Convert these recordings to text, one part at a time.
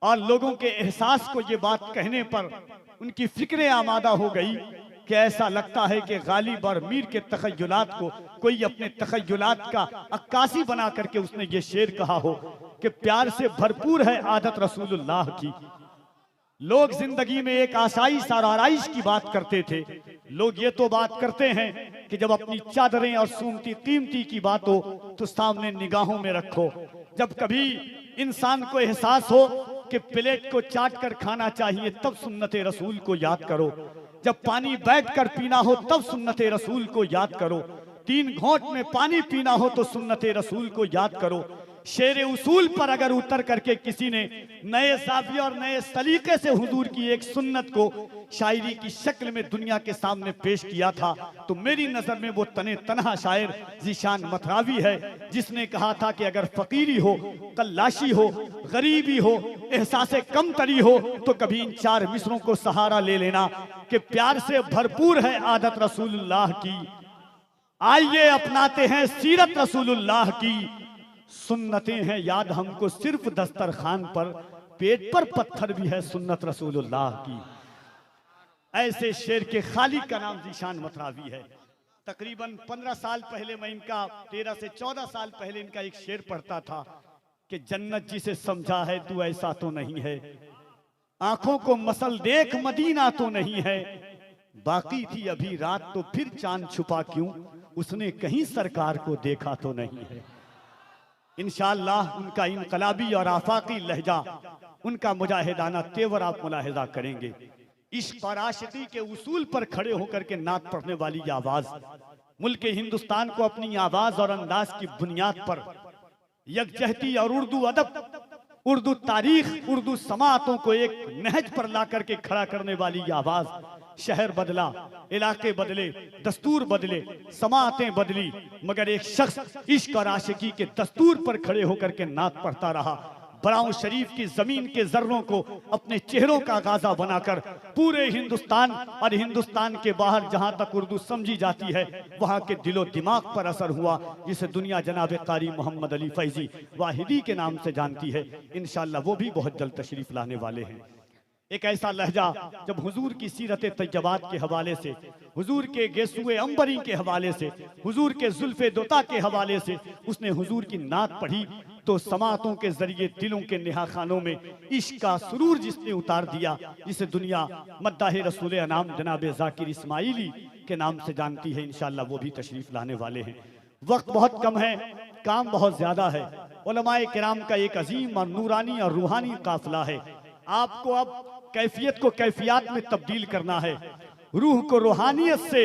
और लोगों के एहसास को ये बात कहने पर उनकी फिक्रें आमादा हो गई कि ऐसा लगता है कि गालिब और मीर के तखय्युलात को कोई अपने तखय्युलात का अक्कासी बना करके उसने ये शेर कहा हो कि प्यार से भरपूर है आदत रसूलुल्लाह की। लोग जिंदगी में एक आसाइश और आराइश की बात करते थे। लोग ये तो बात करते हैं कि जब अपनी चादरें और सूमती कीमती की बात हो तो सामने निगाहों में रखो। जब कभी इंसान को एहसास हो कि प्लेट को चाट कर खाना चाहिए तब सुन्नत रसूल को याद करो। जब पानी बैठकर पीना हो तब सुन्नत रसूल को याद करो। 3 घोंट में पानी पीना हो तो सुन्नत रसूल को याद करो। शेर उसूल पर अगर उतर करके किसी ने नए ज़ाविये और नए सलीके से हुजूर की एक सुन्नत को शायरी की शक्ल में दुनिया के सामने पेश किया था तो मेरी नजर में वो तने तनहा शायर ज़ीशान मथरावी है, जिसने कहा था कि अगर फकीरी हो, कल्लाशी हो, गरीबी हो, एहसास कमतरी हो तो कभी इन 4 मिसरों को सहारा ले लेना कि प्यार से भरपूर है आदत रसूलुल्लाह की। आइए अपनाते हैं सीरत रसूलुल्लाह की। सुन्नतें हैं याद हमको सिर्फ दस्तरखान पर, पेट पर पत्थर भी है सुन्नत रसूलुल्लाह की। ऐसे शेर के खालिक का नाम ज़ीशान मथरावी है। तकरीबन 15 साल पहले मैं इनका 13 से 14 साल पहले इनका एक शेर पढ़ता था कि जन्नत जिसे समझा है तू ऐसा तो नहीं है, आंखों को मसल देख मदीना तो नहीं है, बाकी थी अभी रात तो फिर चांद छुपा क्यों, उसने कहीं सरकार को देखा तो नहीं है। इंशाअल्लाह उनका इनकलाबी और आफाकी लहजा, उनका मुजाहिदाना तेवर आप मुलाहिजा करेंगे। इश्क और आशिकी के उसूल पर खड़े होकर के नात पढ़ने वाली आवाज मुल्क हिंदुस्तान को अपनी आवाज और अंदाज की बुनियाद पर यकजहती और उर्दू अदब, उर्दू तारीख, उर्दू समातों को एक नहज पर ला करके खड़ा करने वाली आवाज। शहर बदला, इलाके बदले, दस्तूर बदले, समातें बदली, मगर एक शख्स इश्क और आशिकी के दस्तूर पर खड़े होकर के नात पढ़ता रहा। बराऊं शरीफ की जमीन के जर्रों को अपने चेहरों का गाजा बनाकर पूरे हिंदुस्तान और हिंदुस्तान के बाहर जहां तक उर्दू समझी जाती है वहां के दिलो दिमाग पर असर हुआ, जिसे दुनिया जनाब कारी मोहम्मद अली फैजी वाहिदी के नाम से जानती है। इंशाअल्लाह वो भी बहुत जल्द तशरीफ लाने वाले हैं। एक ऐसा लहजा जब हुजूर की सीरत तैयबात के हवाले से, हुजूर के गेसुए अंबरी के हवाले से, हुजूर के जुल्फे दोता के हवाले से उसने हुजूर की नात पढ़ी तो समातों के जरिए दिलों के निहाखानों में इश्क का सुरूर जिसने उतार दिया, जिसे दुनिया मद्दाह रसूल अनाम जनाब जाकिर इस्माइली के नाम से जानती है। इंशाअल्लाह वो भी तशरीफ लाने वाले हैं। वक्त बहुत कम है, काम बहुत ज्यादा है। उलमाए किराम का एक अजीम और नूरानी और रूहानी काफिला है। आपको अब कैफियत को कैफियत में तब्दील करना है, रूह को रूहानियत से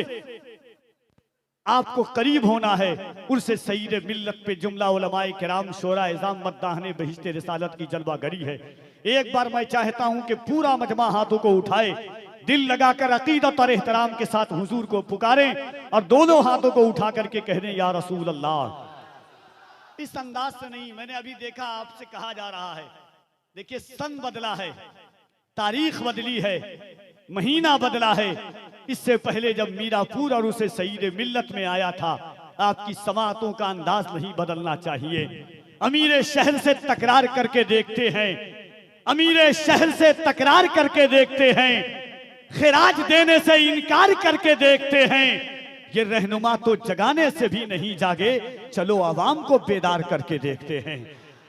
आपको करीब होना है। उनसे सईद मिल्लत पे जुमला उलमाए किराम शोरा इज़ाम मद्दाहने बहिश्ते रिसालत की जलवा गरी है। एक बार मैं चाहता हूं कि पूरा मजमा हाथों को उठाए, दिल लगाकर अकीदत और एहतराम के साथ हुजूर को पुकारें और दोनों हाथों को उठा करके कह दें या रसूल अल्लाह। इस अंदाज से नहीं, मैंने अभी देखा आपसे कहा जा रहा है, देखिए सन बदला है, तारीख बदली है, महीना बदला है। इससे पहले जब मीरापुर और उसे सईद मिल्लत में आया था, आपकी समातों का अंदाज नहीं बदलना चाहिए। अमीर शहर से तकरार करके देखते हैं, अमीर शहर से तकरार करके देखते हैं, खिराज देने से इनकार करके देखते हैं। ये रहनुमा तो जगाने से भी नहीं जागे, चलो आवाम को बेदार करके देखते हैं।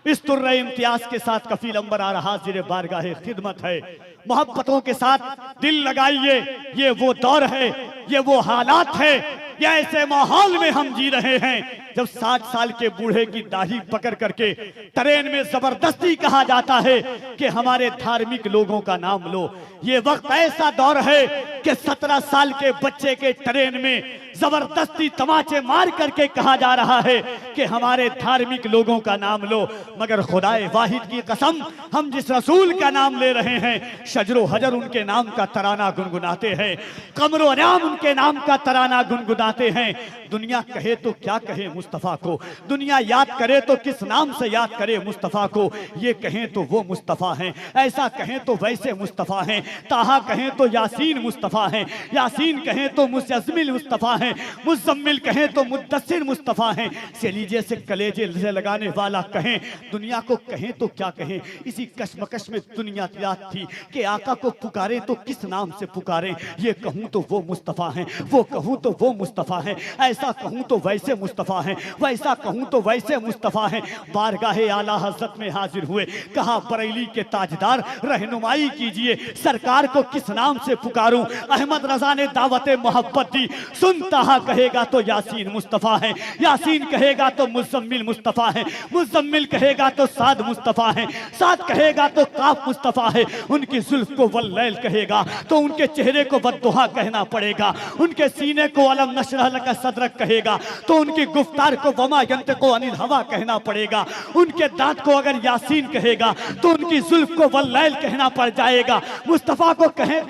इस तुर्रे इम्तियाज के साथ कफील अंबर आ रहा हाजिर बारगाहे खिदमत है। मोहब्बतों के साथ दिल लगाइए, ये वो दौर है, ये वो हालात है, ये ऐसे माहौल में हम जी रहे हैं जब 60 साल के बूढ़े की दाढ़ी पकड़ करके ट्रेन में जबरदस्ती कहा जाता है कि हमारे धार्मिक लोगों का नाम लो। ये वक्त ऐसा दौर है कि 17 साल के बच्चे के ट्रेन में जबरदस्ती तमाचे मार करके कहा जा रहा है कि हमारे धार्मिक लोगों का नाम लो। मगर खुदाए वाहिद की कसम, हम जिस रसूल का नाम ले रहे हैं, शजरो हजर उनके नाम का तराना गुनगुनाते हैं, कमरो नाम उनके नाम का तराना गुनगुनाते हैं। दुनिया कहे तो क्या कहे, मुस्तफ़ा को, दुनिया याद करे तो किस नाम से याद करे मुस्तफ़ा को, ये कहें तो वो मुस्तफ़ा हैं, ऐसा कहें तो वैसे मुस्तफ़ा हैं, ताहा कहें तो यासीन मुस्तफ़ा हैं, यासीन कहें तो मुज़म्मिल मुस्तफ़ा हैं, मुज़म्मिल कहें तो मुद्दस्सिर मुस्तफ़ा हैं, सेलीजे से कलेजे से लगाने वाला कहें, दुनिया को कहें तो क्या कहें। इसी कश्मकश में दुनिया याद थी कि आका को पुकारे तो किस नाम से पुकारें, ये कहूँ तो वो मुस्तफ़ा हैं, वो कहूँ तो वो मुस्तफ़ा हैं, ऐसा कहूँ तो वैसे मुस्तफ़ा हैं, वैसा कहूँ तो वैसे मुस्तफ़ा हैं। बारगाहे आला हज़रत में हाजिर हुए, कहा बरेली के ताजदार रहनुमाई कीजिए, सरकार को किस नाम से पुकारूं। अहमद रजा ने दावत मोहब्बत दी, सुनता कहेगा तो यासीन मुस्तफ़ा है, यासीन कहेगा तो मुज़म्मिल मुस्तफ़ा है, मुज़म्मिल कहेगा तो साद मुस्तफ़ा है, साद कहेगा तो काफ मुस्तफ़ा है। उनकी जुल्फ को वल्लैल कहेगा तो उनके चेहरे को वद्दुहा कहना पड़ेगा, उनके सीने को अलम नशरह लका सदरक कहेगा तो उनकी गुफ्तार को वमा यंतिकु अनिल हवा कहना पड़ेगा, उनके दांत को अगर यासीन कहेगा तो उनकी जुल्फ को वल्लैल कहना पड़ जाएगा। मुस्तफ़ा को कहें,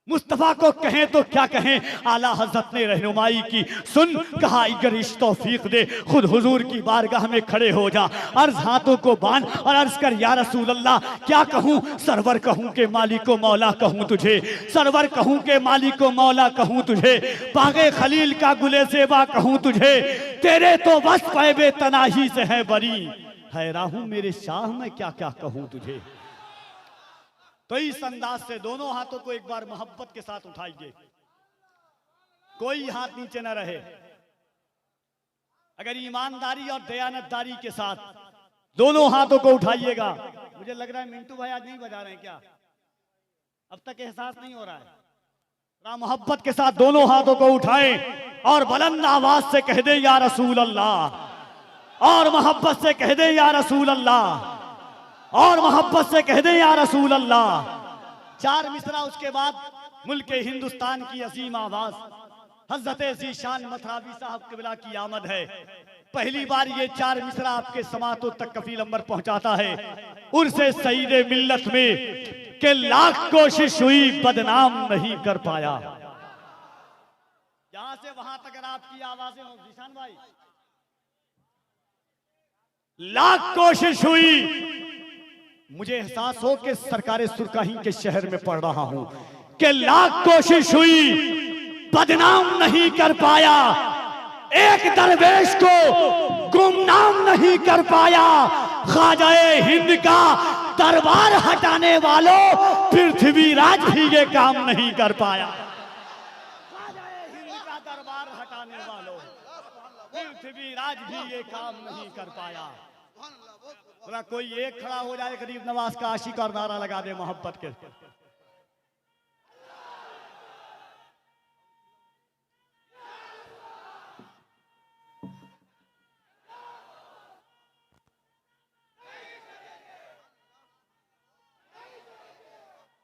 मुस्तफ़ा को कहें तो क्या कहें। आला हज़रत ने रहनुमाई की, सुन कहा अगर इस तौफीक दे खुद हुजूर की बारगाह में खड़े हो जा, अर्ज हाथों को बांध और अर्ज कर या रसूल अल्लाह क्या कहूँ, सरवर कहूँ के मालिको मौला कहूँ तुझे, सरवर कहूँ के मालिको मौला कहूँ तुझे, बागे खलील का गुले सेबा कहूँ तुझे, तेरे तो बस पैबे तनाही से है बरी, हैरान हूँ मेरे शाह मैं क्या क्या कहूँ तुझे। तो इस अंदाज से दोनों हाथों को एक बार मोहब्बत के साथ उठाइए, कोई हाथ नीचे न रहे। अगर ईमानदारी और दयानतदारी के साथ दोनों हाथों को उठाइएगा। मुझे लग रहा है मिंटू भाई आज नहीं बजा रहे हैं क्या, अब तक एहसास नहीं हो रहा है। मोहब्बत के साथ दोनों हाथों को उठाएं और बुलंद आवाज से कह दे या रसूल अल्लाह, और मोहब्बत से कह दे या रसूल अल्लाह, और मोहब्बत से कह दे या रसूल अल्लाह। चार मिसरा उसके बाद मुल्क हिंदुस्तान की अजीम आवाज हजरत ज़ीशान मथरावी साहब क़िबला की आमद है। पहली बार ये चार मिसरा आपके समातों तक कफील अंबर पहुंचाता है। उर्से सईदे मिल्लत में के लाख कोशिश हुई बदनाम नहीं कर पाया। यहां से वहां तक अगर आपकी आवाजें हो ज़ीशान भाई, लाख कोशिश हुई, मुझे एहसास हो कि सरकारे सुरकाही के शहर में पढ़ रहा हूं कि लाख कोशिश हुई बदनाम नहीं कर पाया, एक दरवेश को गुमनाम नहीं कर पाया। ख्वाजाए हिंद का दरबार हटाने वालों पृथ्वीराज भी ये काम नहीं कर पाया। ख्वाजाए हिंद का दरबार हटाने वालों पृथ्वीराज भी ये काम नहीं कर पाया। बोला कोई एक खड़ा हो जाए गरीब नवाज का आशिक और नारा लगा दे मोहब्बत के।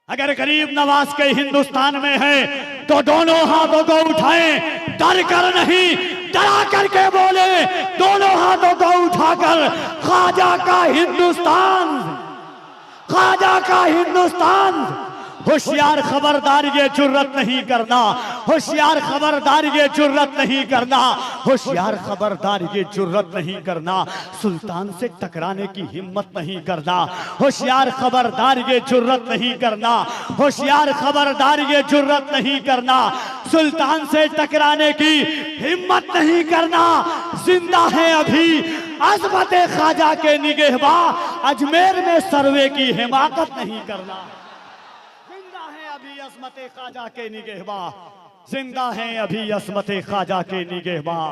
अगर गरीब नवाज के हिंदुस्तान में है तो दोनों हाथों को उठाएं, डर कर नहीं डरा करके बोले, दोनों हाथों को उठाकर ख्वाजा का हिंदुस्तान, ख्वाजा का हिंदुस्तान। होशियार खबरदार ये जुर्रत नहीं करना, होशियार खबरदार ये जुर्रत नहीं करना, होशियार खबरदार ये जुर्रत नहीं करना, सुल्तान से टकराने की हिम्मत नहीं करना, होशियार खबरदार ये जुर्रत नहीं करना, होशियार खबरदार ये जुर्रत नहीं करना, सुल्तान से टकराने की हिम्मत नहीं करना। जिंदा है अभी अज़मत ख्वाजा के निगहबां, अजमेर में सर्वे की हिमाकत नहीं करना। अभी अज़मत ख्वाजा के निगहबां, जिंदा हैं अभी अज़मत ख्वाजा के निगहबां,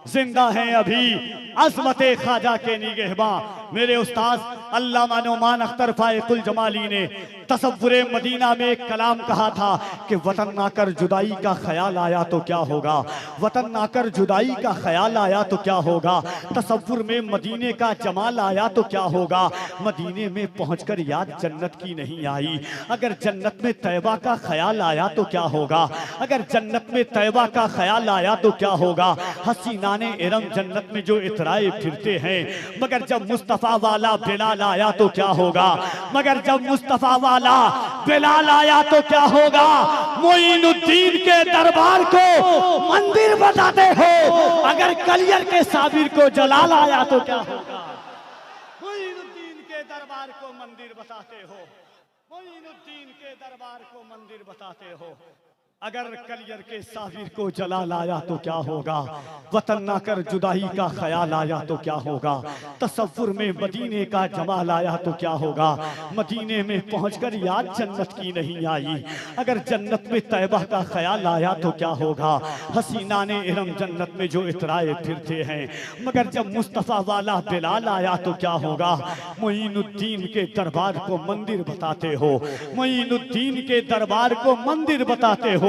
जिंदा हैं अभी अज़मत ख्वाजा के निगहबां। मेरे उस्ताद अल्लामा नुमान अख्तर फाइकुल जमाली ने तसव्वुरे मदीना में एक कलाम कहा था कि वतन नाकर जुदाई का ख्याल आया तो क्या होगा, वतन नाकर जुदाई का ख्याल आया तो क्या होगा, तसव्वुर में मदीने का जमाल आया तो क्या होगा, मदीने में पहुंचकर याद जन्नत की नहीं आई। अगर जन्नत में तैबा का ख्याल आया तो क्या होगा, अगर जन्नत में तैबा का ख्याल आया तो क्या होगा। हसीनाने इरम जन्नत में जो इतराए फिरते हैं, मगर जब मुस्तफा वाला बिलाल आया तो क्या होगा, मगर जब मुस्तफा वाला बिलाल आया तो क्या होगा। मोइनुद्दीन के दरबार को मंदिर बताते हो, अगर कलियर के साबिर को जलाल आया तो क्या होगा। मोइनुद्दीन के दरबार को मंदिर बताते हो, मोइनुद्दीन के दरबार को मंदिर बताते हो, अगर कलियर के साबिर को जलाल आया तो क्या होगा। वतन ना कर जुदाई का ख्याल आया तो क्या होगा। तसव्वुर में मदीने का जमाल आया तो क्या होगा। मदीने में पहुंचकर याद जन्नत की नहीं आई, अगर जन्नत में तैबा का ख्याल आया तो क्या होगा। हसीना ने इरम जन्नत में जो इतराए फिरते हैं, मगर जब मुस्तफ़ा वाला बिलाल आया तो क्या होगा। मोइनुद्दीन के दरबार को मंदिर बताते हो, मोइनुद्दीन के दरबार को मंदिर बताते हो,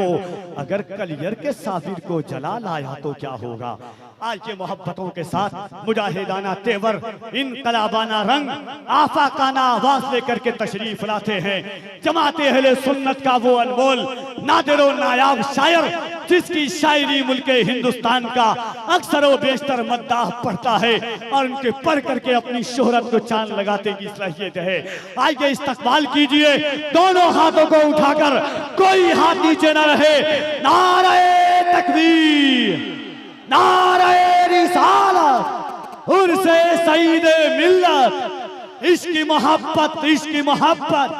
अगर कलियर के साबिर को जलाल आया तो क्या होगा। आज के मोहब्बतों के साथ मुजाहिदाना तेवर, इनकलाबाना रंग, आफाकाना आवाज लेकर के तशरीफ लाते हैं जमाते अहले सुन्नत का वो अनमोल नादिरो नायाब शायर, जिसकी शायरी मुल्के हिंदुस्तान का अक्सर व बेशतर मद्दाह पढ़ता है और उनके पढ़ करके अपनी शोहरत को चांद लगाते की सलाहियत है। आइए इस्तकबाल कीजिए दोनों हाथों को उठाकर, कोई हाथ नीचे न रहे। नारे तकबीर, नारे रिसालत, उर्से सईदे मिल्लत, इश्की मोहब्बत, इश्की मोहब्बत।